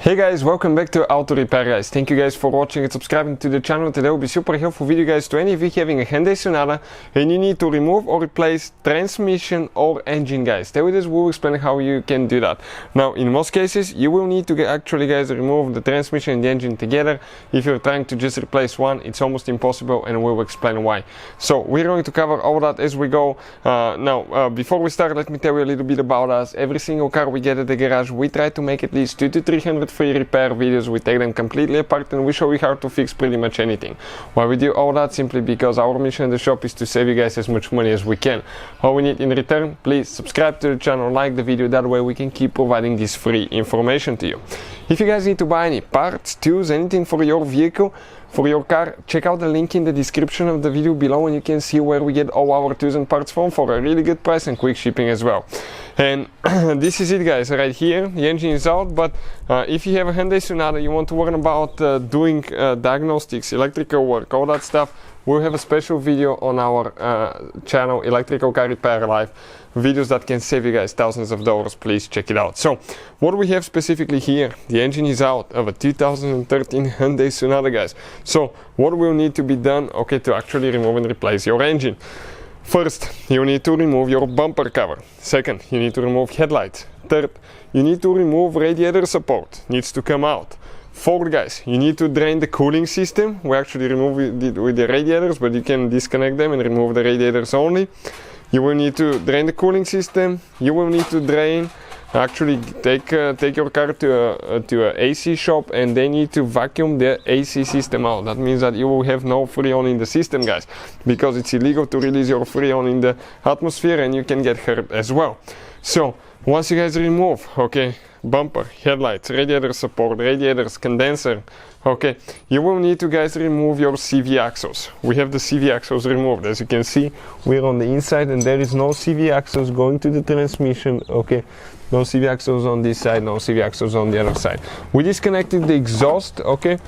Hey guys, welcome back to Auto Repair guys. Thank you guys for watching and subscribing to the channel. Today will be super helpful video guys to any of you having a Hyundai Sonata and you need to remove or replace transmission or engine guys. Today with this we'll explain how you can do that. Now in most cases you will need to actually guys remove the transmission and the engine together. If you're trying to just replace one, it's almost impossible and we'll explain why. So we're going to cover all that as we go. Before we start, let me tell you a little bit about us. Every single car we get at the garage, we try to make at least 200 to 300 free repair videos. We take them completely apart and we show you how to fix pretty much anything. Why we do all that? Simply because our mission in the shop is to save you guys as much money as we can. All we need in return, please subscribe to the channel, like the video, that way we can keep providing this free information to you. If you guys need to buy any parts, tools, anything for your vehicle, for your car, check out the link in the description of the video below and you can see where we get all our tools and parts from for a really good price and quick shipping as well. And this is it guys, right here, the engine is out, but if you have a Hyundai Sonata, you want to learn about doing diagnostics, electrical work, all that stuff, we'll have a special video on our channel, Electrical Car Repair Live, videos that can save you guys thousands of dollars. Please check it out. So what we have specifically here, the engine is out of a 2013 Hyundai Sonata guys. So what will need to be done, okay, to actually remove and replace your engine? First, you need to remove your bumper cover. Second, you need to remove headlights. Third, you need to remove radiator support, needs to come out. Fourth guys, you need to drain the cooling system. We actually remove it with the radiators, but you can disconnect them and remove the radiators only. You will need to drain the cooling system. You will need to drain, actually take your car to a AC shop and they need to vacuum the AC system out. That means that you will have no Freon in the system guys, because it's illegal to release your Freon in the atmosphere and you can get hurt as well. So once you guys remove, okay, bumper, headlights, radiator support, radiators, condenser, okay, you will need to guys remove your CV axles. We have the CV axles removed. As you can see, we're on the inside and there is no CV axles going to the transmission, okay, no CV axles on this side, no CV axles on the other side. We disconnected the exhaust, okay,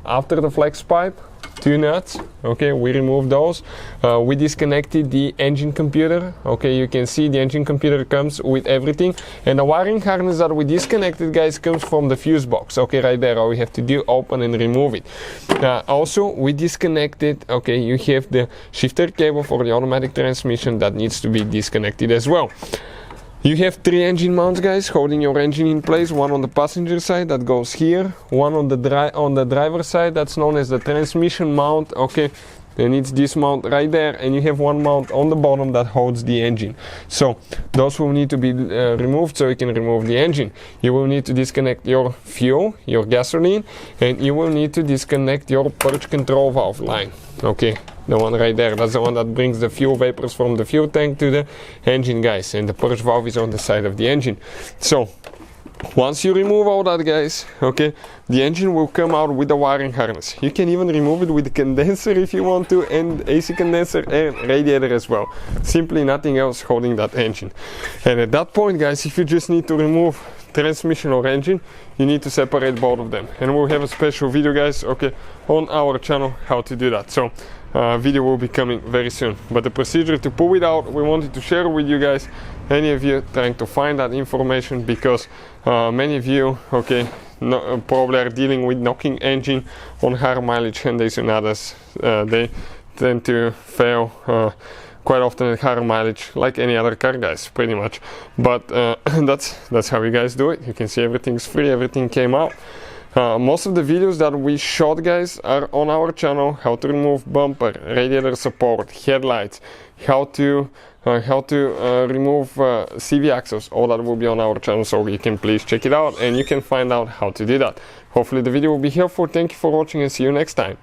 after the flex pipe, 2 nuts, okay, we removed those. We disconnected the engine computer, okay, you can see the engine computer comes with everything, and the wiring harness that we disconnected guys comes from the fuse box, okay, right there. All we have to do, open and remove it. Also we disconnected, okay, you have the shifter cable for the automatic transmission that needs to be disconnected as well. You have 3 engine mounts guys holding your engine in place, one on the passenger side that goes here, one on the driver's side that's known as the transmission mount, okay, and it's this mount right there, and you have one mount on the bottom that holds the engine. So those will need to be removed so you can remove the engine. You will need to disconnect your fuel, your gasoline, and you will need to disconnect your purge control valve line, okay, the one right there. That's the one that brings the fuel vapors from the fuel tank to the engine guys, and the purge valve is on the side of the engine. So once you remove all that guys, okay, the engine will come out with the wiring harness. You can even remove it with the condenser if you want to, and AC condenser and radiator as well. Simply nothing else holding that engine. And at that point guys, if you just need to remove transmission or engine, you need to separate both of them, and we'll have a special video guys, okay, on our channel how to do that. So video will be coming very soon, but the procedure to pull it out, we wanted to share with you guys, any of you trying to find that information, because many of you, okay, probably are dealing with knocking engine on higher mileage Hyundai Sonatas. They tend to fail quite often at higher mileage, like any other car guys, pretty much. But that's how you guys do it. You can see everything's free, everything came out. Most of the videos that we shot guys are on our channel: how to remove bumper, radiator support, headlights, how to remove CV axles. All that will be on our channel, so you can please check it out and you can find out how to do that. Hopefully the video will be helpful. Thank you for watching and see you next time.